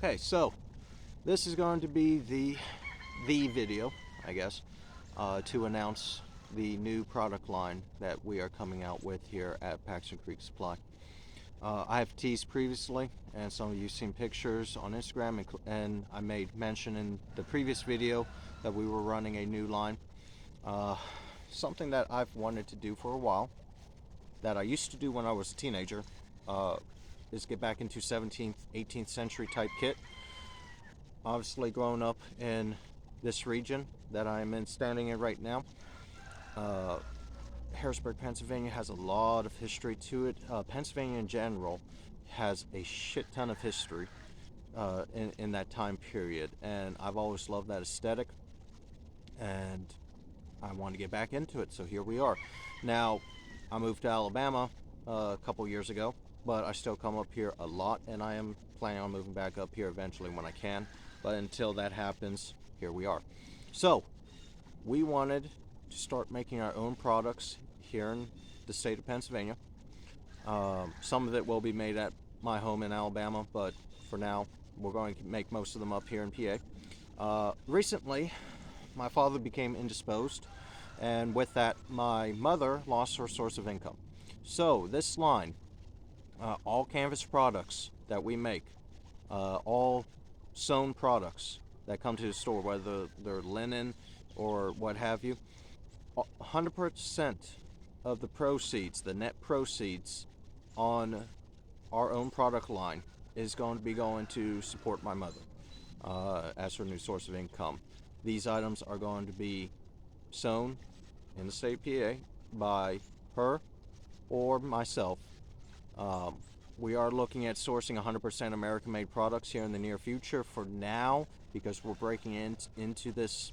Okay, so this is going to be the video, I guess, to announce the new product line that we are coming out with here at Paxton Creek Supply. I have teased previously, and some of you have seen pictures on Instagram, and I made mention in the previous video that we were running a new line. Something that I've wanted to do for a while, that I used to do when I was a teenager, is get back into 17th, 18th century type kit. Obviously growing up in this region that I'm standing in right now, Harrisburg, Pennsylvania has a lot of history to it. Pennsylvania in general has a shit ton of history in that time period, and I've always loved that aesthetic, and I want to get back into it, so here we are. Now, I moved to Alabama a couple years ago, but I still come up here a lot, and I am planning on moving back up here eventually when I can. But until that happens, here we are. So, we wanted to start making our own products here in the state of Pennsylvania. Some of it will be made at my home in Alabama, but for now, we're going to make most of them up here in PA. Recently, my father became indisposed, and with that, my mother lost her source of income. So, this line, all canvas products that we make, all sewn products that come to the store, whether they're linen or what have you, 100% of the proceeds, the net proceeds on our own product line is going to be going to support my mother as her new source of income. These items are going to be sewn in the state of PA by her or myself. We are looking at sourcing 100% American-made products here in the near future for now, because we're breaking into this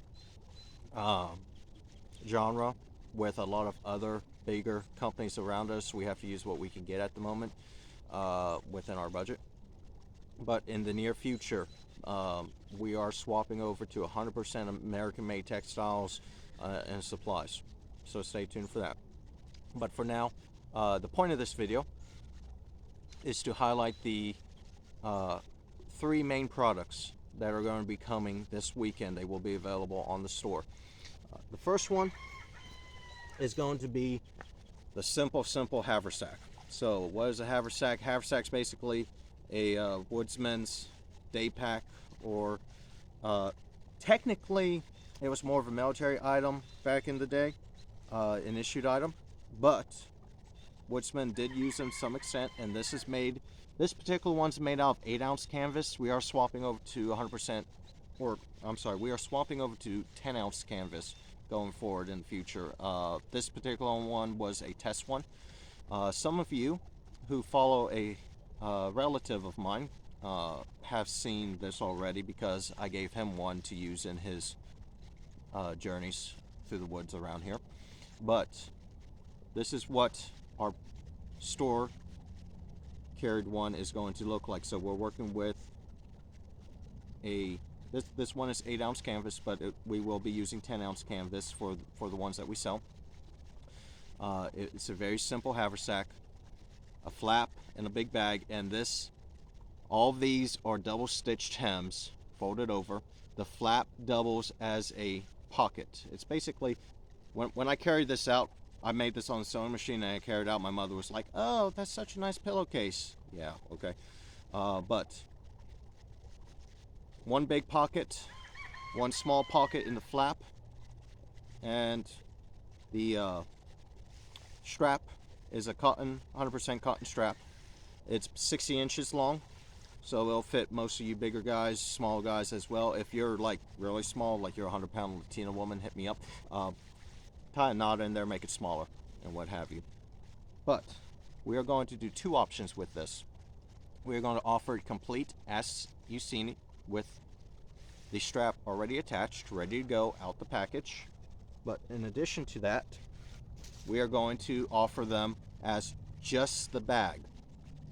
genre with a lot of other bigger companies around us. We have to use what we can get at the moment within our budget. But in the near future, we are swapping over to 100% American-made textiles and supplies. So stay tuned for that. But for now, the point of this video is to highlight the 3 main products that are going to be coming this weekend. They will be available on the store. The first one is going to be the simple Haversack. So what is a Haversack? Haversack's basically a woodsman's day pack, or technically it was more of a military item back in the day, an issued item, but woodsmen did use them to some extent, and this particular one's made out of 8-ounce canvas. We are swapping over to 100%, we are swapping over to 10-ounce canvas going forward in the future. This particular one was a test one. Some of you who follow a relative of mine have seen this already, because I gave him one to use in his journeys through the woods around here. But this is what our store carried one is going to look like. So we're working with this one is 8-ounce canvas, but we will be using 10-ounce canvas for the ones that we sell. It's a very simple haversack, a flap and a big bag, and all of these are double stitched hems folded over. The flap doubles as a pocket. It's basically, when I carried this out, I made this on the sewing machine and I carried it out. My mother was like, "Oh, that's such a nice pillowcase." Yeah, okay. But one big pocket, one small pocket in the flap, and the strap is a 100% cotton strap. It's 60 inches long, so it'll fit most of you bigger guys, small guys as well. If you're like really small, like you're a 100-pound Latina woman, hit me up. Tie a knot in there, make it smaller, and what have you. But we are going to do 2 options with this. We are going to offer it complete as you've seen it, with the strap already attached, ready to go out the package. But in addition to that, we are going to offer them as just the bag.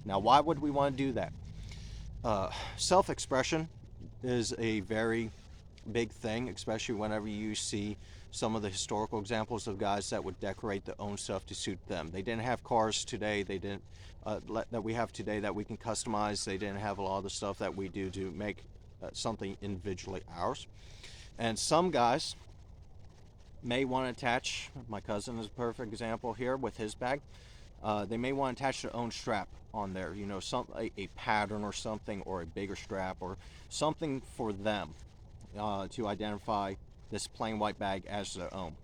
Now, why would we want to do that? Self-expression is a very big thing, especially whenever you see some of the historical examples of guys that would decorate their own stuff to suit them. They didn't have cars today. They didn't that we have today that we can customize. They didn't have a lot of the stuff that we do to make something individually ours. And some guys may want to attach, my cousin is a perfect example here with his bag. They may want to attach their own strap on there, you know, a pattern or something, or a bigger strap or something for them to identify this plain white bag as their own.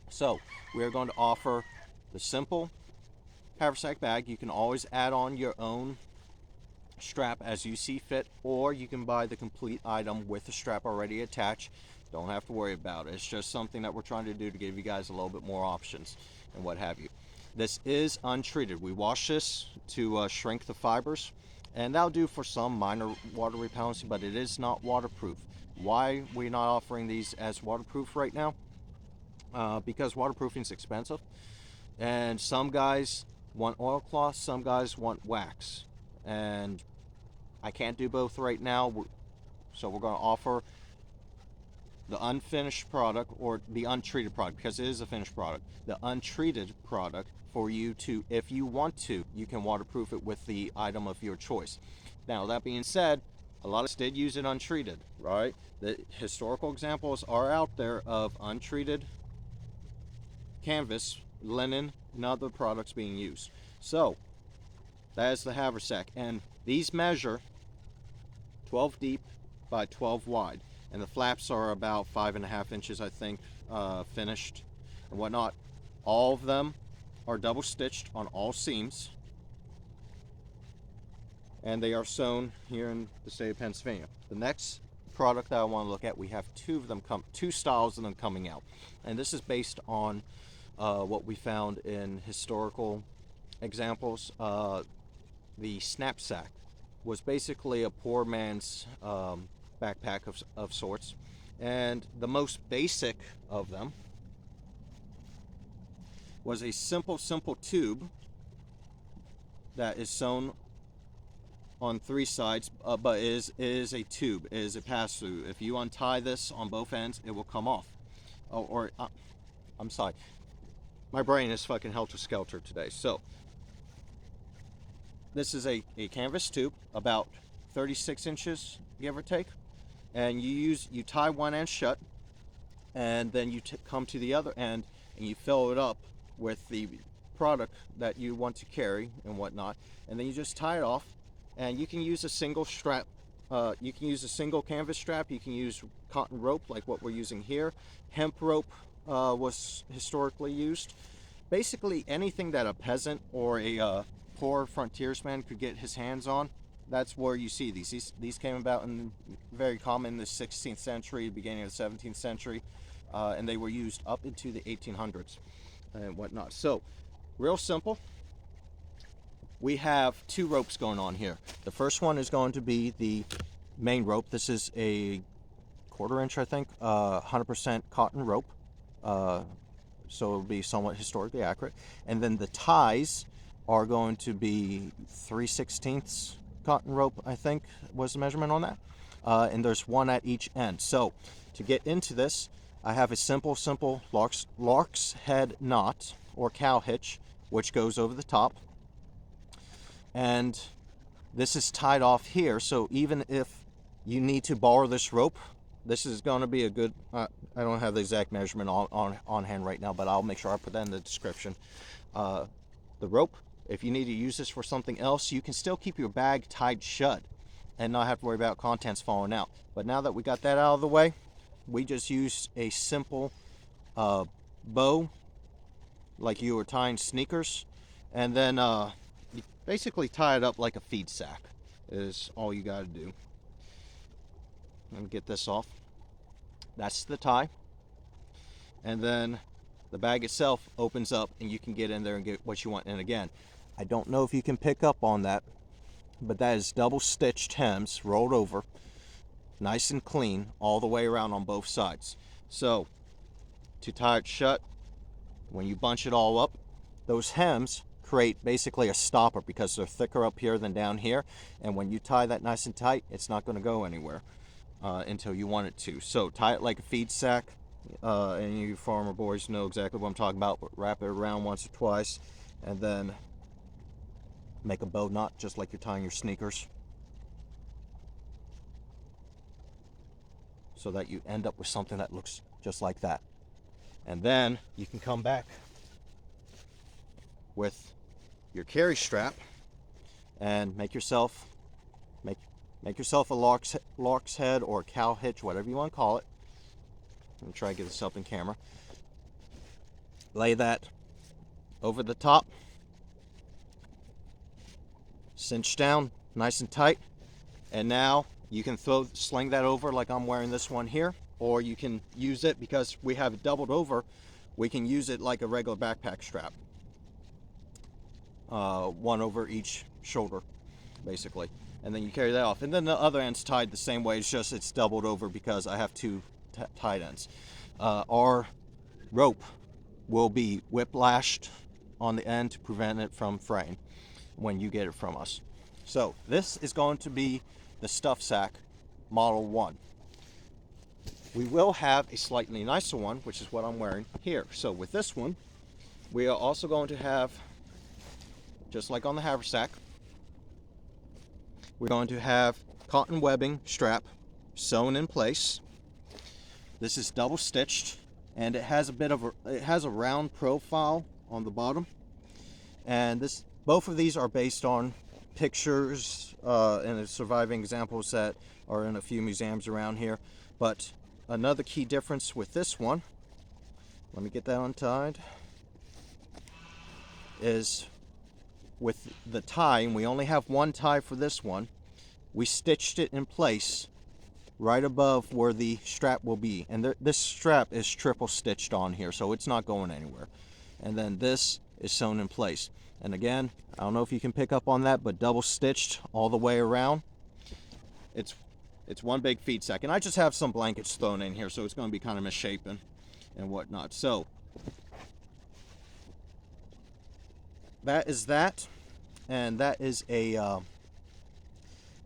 So we're going to offer the simple Haversack bag. You can always add on your own strap as you see fit, or you can buy the complete item with the strap already attached. Don't have to worry about it. It's just something that we're trying to do to give you guys a little bit more options and what have you. This is untreated. We wash this to shrink the fibers, and that'll do for some minor water repellency, but it is not waterproof. Why we're not offering these as waterproof right now? Because waterproofing is expensive, and some guys want oilcloth, some guys want wax, and I can't do both right now. So we're going to offer the unfinished product, or the untreated product, because it is a finished product, the untreated product for you to, if you want to, you can waterproof it with the item of your choice. Now, that being said, a lot of us did use it untreated, right? The historical examples are out there of untreated canvas, linen, and other products being used. So that is the Haversack, and these measure 12 deep by 12 wide, and the flaps are about 5.5 inches, I think, finished and whatnot. All of them are double stitched on all seams, and they are sewn here in the state of Pennsylvania. The next product that I want to look at, we have two styles of them coming out, and this is based on what we found in historical examples. The Snapsack was basically a poor man's backpack of sorts, and the most basic of them was a simple tube that is sewn on 3 sides, but is a tube, is a pass-through. If you untie this on both ends, it will come off. I'm sorry, my brain is fucking helter-skelter today. So this is a canvas tube, about 36 inches, give or take, and you tie one end shut, and then you come to the other end and you fill it up with the product that you want to carry and whatnot, and then you just tie it off. And you can use a single strap, you can use a single canvas strap, you can use cotton rope like what we're using here. Hemp rope was historically used. Basically anything that a peasant or a poor frontiersman could get his hands on, that's where you see these. These came about in very common in the 16th century, beginning of the 17th century, and they were used up into the 1800s and whatnot. So real simple. We have 2 ropes going on here. The first one is going to be the main rope. This is a 1/4 inch, I think, 100% cotton rope, so it'll be somewhat historically accurate. And then the ties are going to be 3/16 cotton rope, I think was the measurement on that, and there's one at each end. So to get into this, I have a simple lark's head knot or cow hitch, which goes over the top. And this is tied off here, so even if you need to borrow this rope, this is going to be a good, I don't have the exact measurement on hand right now, but I'll make sure I put that in the description. The rope, if you need to use this for something else, you can still keep your bag tied shut and not have to worry about contents falling out. But now that we got that out of the way, we just used a simple bow, like you were tying sneakers, and then you basically tie it up like a feed sack is all you got to do. Let me get this off. That's the tie. And then the bag itself opens up and you can get in there and get what you want. And again, I don't know if you can pick up on that, but that is double stitched hems rolled over, nice and clean all the way around on both sides. So to tie it shut, when you bunch it all up, those hems create basically a stopper because they're thicker up here than down here, and when you tie that nice and tight, it's not going to go anywhere. until you want it to. So tie it like a feed sack. And you farmer boys know exactly what I'm talking about. But wrap it around once or twice, and then make a bow knot just like you're tying your sneakers, so that you end up with something that looks just like that. And then you can come back with your carry strap and make yourself a lark's head or a cow hitch, whatever you want to call it. Let me try to get this up in camera. Lay that over the top, cinch down nice and tight, and now you can sling that over like I'm wearing this one here, or you can use it, because we have it doubled over, we can use it like a regular backpack strap. One over each shoulder, basically. And then you carry that off. And then the other end's tied the same way, it's just it's doubled over because I have two tied ends. Our rope will be whiplashed on the end to prevent it from fraying when you get it from us. So this is going to be the Stuff Sack Model 1. We will have a slightly nicer one, which is what I'm wearing here. So with this one, we are also going to have, just like on the Haversack, we're going to have cotton webbing strap sewn in place. This is double stitched, and it has a round profile on the bottom. And both of these are based on pictures and surviving examples that are in a few museums around here. But another key difference with this one, let me get that untied, is with the tie, and we only have one tie for this one, we stitched it in place right above where the strap will be. And this strap is triple stitched on here, so it's not going anywhere. And then this is sewn in place. And again, I don't know if you can pick up on that, but double stitched all the way around. It's one big feed sack. And I just have some blankets thrown in here, so it's going to be kind of misshapen and whatnot. So that is that. And that is a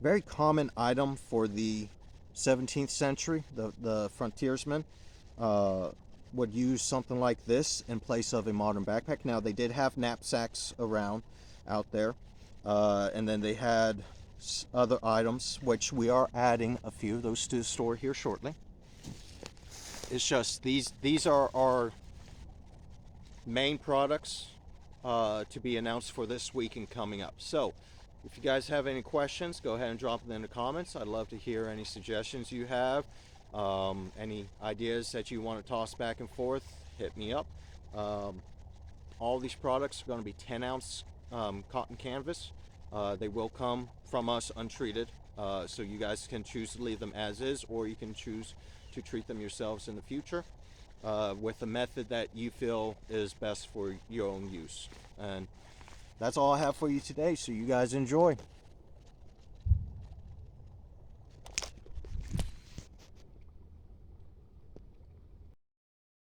very common item for the 17th century. The frontiersmen would use something like this in place of a modern backpack. Now, they did have knapsacks around out there, and then they had other items, which we are adding a few of those to the store here shortly. It's just these are our main products to be announced for this week and coming up. So if you guys have any questions, go ahead and drop them in the comments. I'd love to hear any suggestions you have. Any ideas that you want to toss back and forth, hit me up. All these products are going to be 10-ounce cotton canvas. They will come from us untreated, so you guys can choose to leave them as is, or you can choose to treat them yourselves in the future with the method that you feel is best for your own use. And that's all I have for you today, so you guys enjoy.